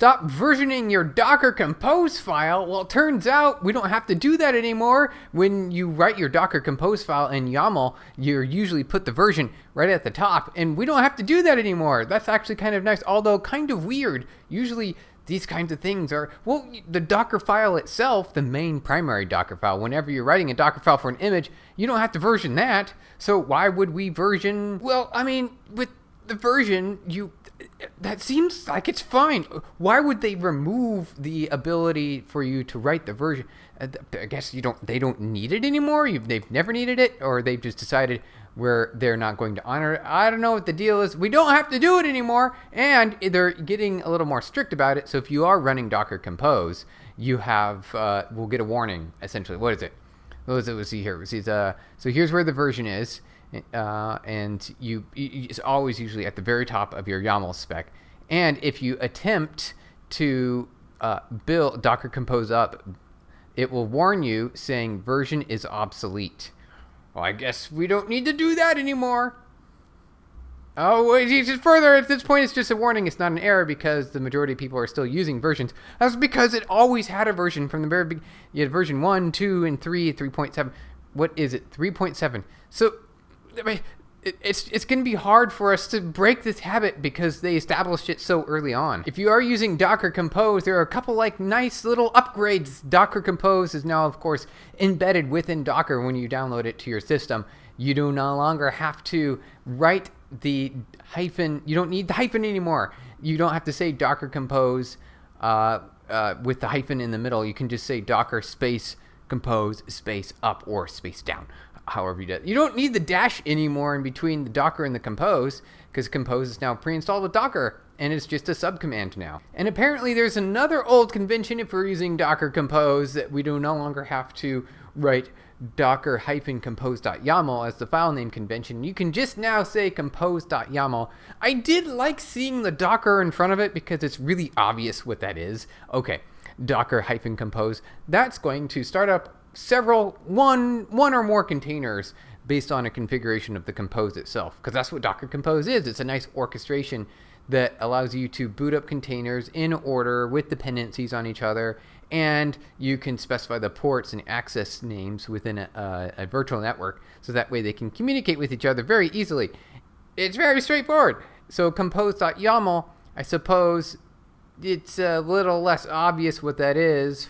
stop versioning your Docker Compose file. Well, it turns out we don't have to do that anymore. When you write your Docker Compose file in YAML, you usually put the version right at the top, and we don't have to do that anymore. That's actually kind of nice, although kind of weird. Usually these kinds of things are, well, the Docker file itself, the main primary Docker file, whenever you're writing a Docker file for an image, you don't have to version that. So why would we version? Well, I mean, with the version, that seems like it's fine. Why would they remove the ability for you to write the version? I guess they don't need it anymore. They've never needed it, or they've just decided where they're not going to honor it. I don't know what the deal is. We don't have to do it anymore, and they're getting a little more strict about it. So if you are running Docker Compose, you will get a warning, essentially. What is it? What was it? We'll see here. So here's where the version is. And it's always usually at the very top of your YAML spec. And if you attempt to build Docker Compose up, it will warn you saying version is obsolete. Well, I guess we don't need to do that anymore. Oh, wait, just further, at this point, it's just a warning. It's not an error because the majority of people are still using versions. That's because it always had a version from the very beginning. You had version 1, 2, and 3, 3.7. What is it? 3.7. So it's going to be hard for us to break this habit because they established it so early on. If you are using Docker Compose, there are a couple like nice little upgrades. Docker Compose is now, of course, embedded within Docker when you download it to your system. You do no longer have to write the hyphen. You don't need the hyphen anymore. You don't have to say Docker Compose with the hyphen in the middle. You can just say Docker space Compose space up or space down. However you do it. You don't need the dash anymore in between the Docker and the Compose because Compose is now pre-installed with Docker and it's just a subcommand now. And apparently there's another old convention if we're using Docker Compose that we do no longer have to write docker-compose.yaml as the file name convention. You can just now say compose.yaml. I did like seeing the Docker in front of it because it's really obvious what that is. Okay, docker-compose. That's going to start up one or more containers based on a configuration of the Compose itself, because that's what Docker Compose is. It's a nice orchestration that allows you to boot up containers in order with dependencies on each other, and you can specify the ports and access names within a virtual network so that way they can communicate with each other very easily. It's very straightforward. So compose.yaml, I suppose it's a little less obvious what that is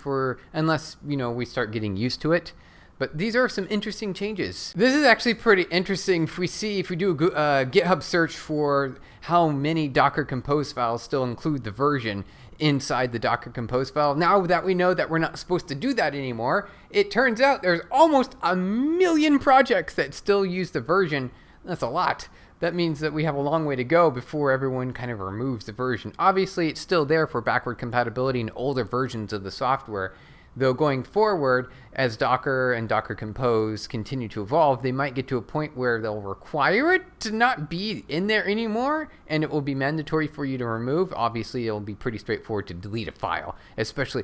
unless we start getting used to it. But these are some interesting changes. This is actually pretty interesting. If we do a GitHub search for how many Docker Compose files still include the version inside the Docker Compose file, now that we know that we're not supposed to do that anymore, it turns out there's almost 1 million projects that still use the version. That's a lot. That means that we have a long way to go before everyone kind of removes the version. Obviously, it's still there for backward compatibility in older versions of the software. Though going forward, as Docker and Docker Compose continue to evolve, they might get to a point where they'll require it to not be in there anymore, and it will be mandatory for you to remove. Obviously, it'll be pretty straightforward to delete a file, especially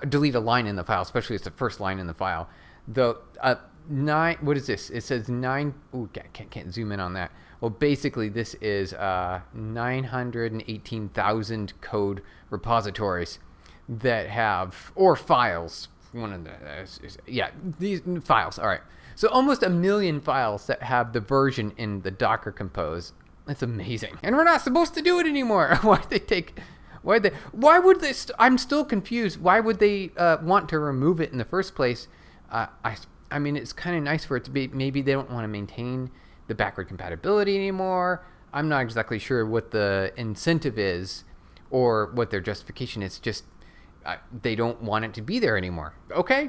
delete a line in the file, especially if it's the first line in the file. Though, what is this? It says 9. Ooh, can't zoom in on that. Well, basically, this is 918,000 code repositories that have, or files. These files. All right. So almost 1 million files that have the version in the Docker Compose. That's amazing. And we're not supposed to do it anymore. Why would they? I'm still confused. Why would they want to remove it in the first place? I mean, it's kind of nice for it to be. Maybe they don't want to maintain the backward compatibility anymore. I'm not exactly sure what the incentive is or what their justification is. Just they don't want it to be there anymore. Okay.